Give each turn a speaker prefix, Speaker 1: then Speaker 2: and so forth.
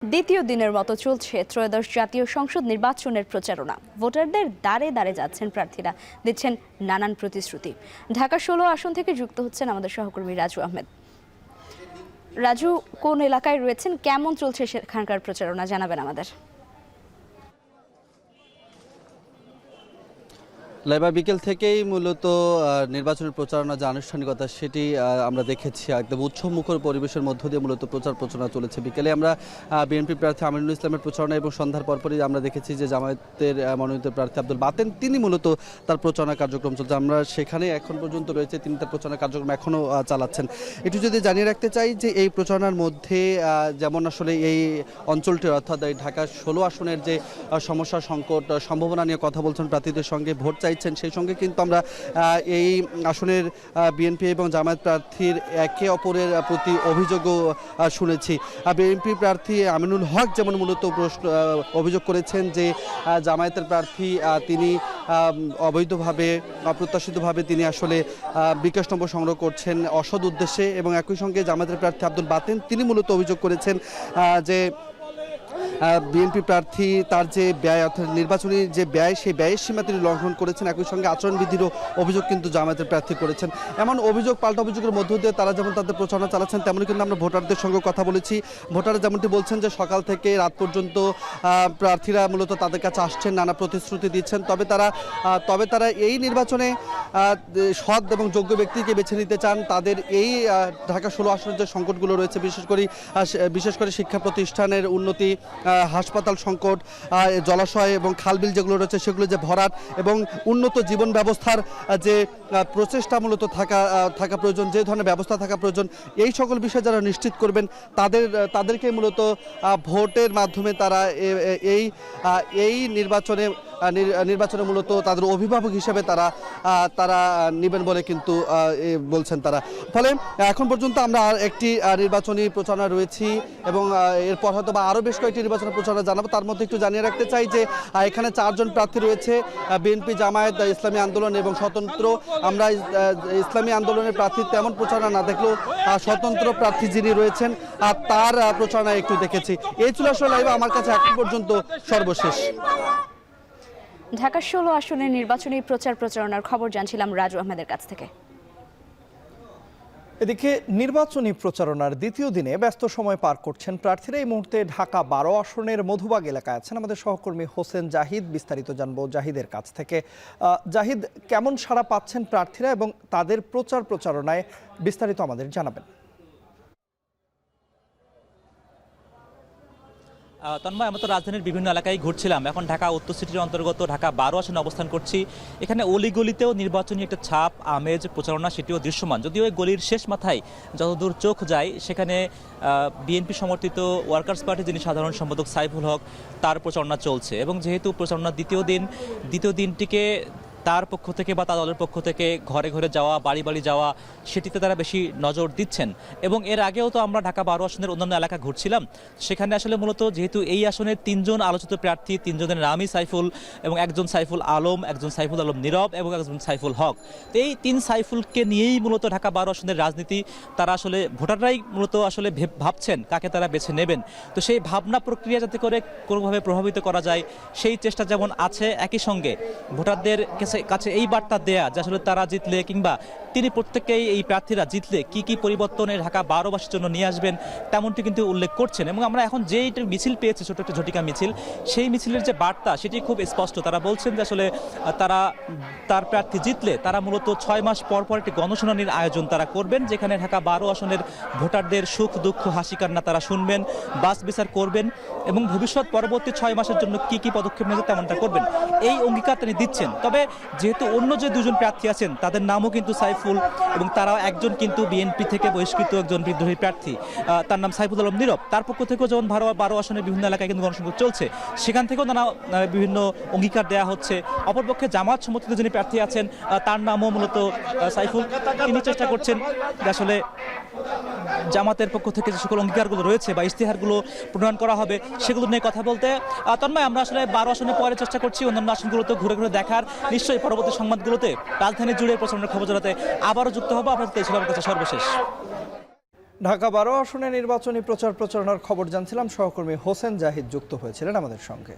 Speaker 1: দ্বিতীয় দিনের মতো চলছে ত্রয়োদশ জাতীয় সংসদ নির্বাচনের প্রচারণা। ভোটারদের দাঁড়ে দাঁড়ে যাচ্ছেন প্রার্থীরা, দিচ্ছেন নানান প্রতিশ্রুতি। ঢাকা ১৬ আসন থেকে যুক্ত হচ্ছেন আমাদের সহকর্মী রাজু আহমেদ। রাজু, কোন এলাকায় রয়েছেন, কেমন চলছে সেখানকার প্রচারণা জানাবেন আমাদের।
Speaker 2: লাইবা বিকেল থেকেই মূলত নির্বাচনের প্রচারণা যে আনুষ্ঠানিকতা সেটি আমরা দেখেছি। একদম উৎসবমুখর পরিবেশের মধ্য দিয়ে মূলত প্রচারণা চলেছে। বিকেলে আমরা বিএনপি প্রার্থী আমিনুল ইসলামের প্রচারণা এবং সন্ধ্যার পরপরই আমরা দেখেছি যে জামায়াতের মনোনীত প্রার্থী আব্দুল বাতেন তিনি মূলত তার প্রচারণা কার্যক্রম চলছে। আমরা সেখানে এখন পর্যন্ত রয়েছে, তিনি তার প্রচারণা কার্যক্রম এখনও চালাচ্ছেন। একটু যদি জানিয়ে রাখতে চাই যে এই প্রচারণার মধ্যে যেমন আসলে এই অঞ্চলটির অর্থাৎ এই ঢাকা ১৬ আসনের যে সমস্যা সংকট সম্ভাবনা নিয়ে কথা বলছেন প্রার্থীদের সঙ্গে, ভোট চাইছেন, সেই সঙ্গে কিন্তু আমরা এই আসনের বিএনপি এবং জামায়াত প্রার্থীর একে অপরের প্রতি অভিযোগও শুনেছি। বিএনপি প্রার্থী আমিনুল হক যেমন মূলত অভিযোগ করেছেন যে জামায়াতের প্রার্থী তিনি অবৈধভাবে অপ্রত্যাশিতভাবে তিনি আসলে বিকাশ নম্বর সংগ্রহ করছেন অসৎ উদ্দেশ্যে, এবং একই সঙ্গে জামায়াতের প্রার্থী আব্দুল বাতেন তিনি মূলত অভিযোগ করেছেন যে বিএনপি প্রার্থী তার যে ব্যয় অর্থাৎ নির্বাচনী যে ব্যয় সেই ব্যয়ের সীমা তিনি লঙ্ঘন করেছেন। একই সঙ্গে আচরণবিধিরও অভিযোগ কিন্তু জামায়াতের প্রার্থী করেছেন। এমন অভিযোগ পাল্টা অভিযোগের মধ্য দিয়ে তারা যেমন তাদের প্রচারণা চালাচ্ছেন, তেমনই কিন্তু আমরা ভোটারদের সঙ্গে কথা বলেছি। ভোটাররা যেমনটি বলছেন যে সকাল থেকে রাত পর্যন্ত প্রার্থীরা মূলত তাদের কাছে আসছেন, নানা প্রতিশ্রুতি দিচ্ছেন। তবে তারা এই নির্বাচনে সৎ এবং যোগ্য ব্যক্তিকে বেছে নিতে চান। তাদের এই ঢাকা ১৬ আসনের যে সংকটগুলো রয়েছে, বিশেষ করে শিক্ষা প্রতিষ্ঠানের উন্নতি, হাসপাতাল সংকট, জলাশয় এবং খালবিল যেগুলো রয়েছে সেগুলো যে ভরাট এবং উন্নত জীবন ব্যবস্থার যে প্রচেষ্টা মূলত থাকা প্রয়োজন, যে ধরনের ব্যবস্থা থাকা প্রয়োজন, এই সকল বিষয় যারা নিশ্চিত করবেন তাদেরকে মূলত ভোটের মাধ্যমে তারা এই নির্বাচনে মূলত তাদের অভিভাবক হিসেবে তারা নেবেন বলে কিন্তু বলছেন তারা। ফলে এখন পর্যন্ত আমরা একটি নির্বাচনী প্রচারণা রয়েছি এবং এরপর হয়তো বা আরও বেশ কয়েকটি নির্বাচনী প্রচারণা জানাবো। তার মধ্যে একটু জানিয়ে রাখতে চাই যে এখানে 4 জন প্রার্থী রয়েছে, বিএনপি, জামায়াত, ইসলামী আন্দোলন এবং স্বতন্ত্র। আমরা ইসলামী আন্দোলনের প্রার্থী তেমন প্রচারণা না দেখলেও স্বতন্ত্র প্রার্থী যিনি রয়েছেন তার প্রচারণা একটু দেখেছি। এই ছিল আসলে লাইভ আমার কাছে এখন পর্যন্ত সর্বশেষ।
Speaker 1: ঢাকা ১৬ আসনের নির্বাচনী প্রচারণার খবর জানছিলাম রাজু আহমেদের কাছ থেকে।
Speaker 3: এদিকে নির্বাচনী প্রচারণার দ্বিতীয় দিনে ব্যস্ত সময় পার করছেন প্রার্থীরা। এই মুহূর্তে ঢাকা ১২ আসনের মধুবাগ এলাকায় আছেন আমাদের সহকর্মী হোসেন জাহিদ। বিস্তারিত জানবো জাহিদের কাছ থেকে। জাহিদ, কেমন সাড়া পাচ্ছেন প্রার্থীরা এবং তাদের প্রচারণায় বিস্তারিত আমাদের জানাবেন।
Speaker 4: তন্ময়, আমরা তো রাজধানীর বিভিন্ন এলাকায় ঘুরছিলাম, এখন ঢাকা উত্তর সিটির অন্তর্গত ঢাকা ১২ আসনে অবস্থান করছি। এখানে অলিগলিতেও নির্বাচনী একটা ছাপ, আমেজ, প্রচারণা সেটিও দৃশ্যমান। যদিও ওই গলির শেষ মাথায় যতদূর চোখ যায় সেখানে বিএনপি সমর্থিত ওয়ার্কার্স পার্টি যিনি সাধারণ সম্পাদক সাইফুল হক তার প্রচারণা চলছে। এবং যেহেতু প্রচারণার দ্বিতীয় দিনটিকে তার পক্ষ থেকে বা তার দলের পক্ষ থেকে ঘরে ঘরে যাওয়া, বাড়ি বাড়ি যাওয়া, সেটিতে তারা বেশি নজর দিচ্ছেন। এবং এর আগেও তো আমরা ঢাকা ১২ আসনের অন্যান্য এলাকা ঘুরছিলাম, সেখানে আসলে মূলত যেহেতু এই আসনের 3 জন আলোচিত প্রার্থী, 3 জনের নামই সাইফুল, এবং একজন সাইফুল আলম, একজন সাইফুল আলম নীরব এবং একজন সাইফুল হক। তো এই 3 সাইফুলকে নিয়েই মূলত ঢাকা ১২ আসনের রাজনীতি। তারা আসলে ভোটাররাই মূলত আসলে ভাবছেন কাকে তারা বেছে নেবেন। তো সেই ভাবনা প্রক্রিয়া যাতে করে কোনোভাবে প্রভাবিত করা যায় সেই চেষ্টা যেমন আছে, একই সঙ্গে ভোটারদের কাছে এই বার্তা দেয়া যে আসলে তারা জিতলে কিংবা তিনি প্রত্যেকেই এই প্রার্থীরা জিতলে কি কি পরিবর্তনে ঢাকা ১২বাসীর জন্য নিয়ে আসবেন তেমনটি কিন্তু উল্লেখ করছেন। এবং আমরা এখন যেই মিছিল পেয়েছি, ছোট একটা ঝটিকা মিছিল, সেই মিছিলের যে বার্তা সেটি খুব স্পষ্ট। তারা বলছেন যে আসলে তার প্রার্থী জিতলে তারা মূলত 6 মাস পর পর একটি গণশুনানির আয়োজন তারা করবেন, যেখানে ঢাকা ১২ আসনের ভোটারদের সুখ দুঃখ হাসি কান্না তারা শুনবেন, বাস বিচার করবেন এবং ভবিষ্যৎ পরবর্তী 6 মাসের জন্য কি কি পদক্ষেপ নেবে তেমনটা করবেন, এই অঙ্গীকার তিনি দিচ্ছেন। তবে যেহেতু অন্য যে 2 জন প্রার্থী আছেন তাদের নামও কিন্তু সাইফুল, এবং তারা একজন কিন্তু বিএনপি থেকে বহিষ্কৃত একজন বিদ্রোহী প্রার্থী, তার নাম সাইফুল আলম নীরব। তার পক্ষ থেকেও যেমন ১২ আসনের বিভিন্ন এলাকায় কিন্তু গণসংযোগ চলছে, সেখান থেকেও নানা বিভিন্ন অঙ্গীকার দেওয়া হচ্ছে। অপরপক্ষে জামাত সমর্থিত যিনি প্রার্থী আছেন তার নামও মূলত সাইফুল। তিনি চেষ্টা করছেন যে আসলে জামাতের পক্ষ থেকে যে সকল অঙ্গীকারগুলো রয়েছে বা ইশতেহারগুলো প্রণয়ন করা হবে সেগুলো নিয়ে কথা বলতে। তন্ময়, আমরা আসলে ১২ আসনে পরে চেষ্টা করছি অন্যান্য আসনগুলোতে ঘুরে ঘুরে দেখার। নিশ্চয়ই পরবর্তী সংবাদগুলোতে রাজধানী জুড়ে প্রচারণার খবর জানাতে আবারও যুক্ত হবো। আপনাদের ছিল আমার কাছে সর্বশেষ।
Speaker 3: ঢাকা 12 আসনে নির্বাচনী প্রচারণার খবর জানছিলাম, সহকর্মী হোসেন জাহিদ যুক্ত হয়েছিলেন আমাদের সঙ্গে।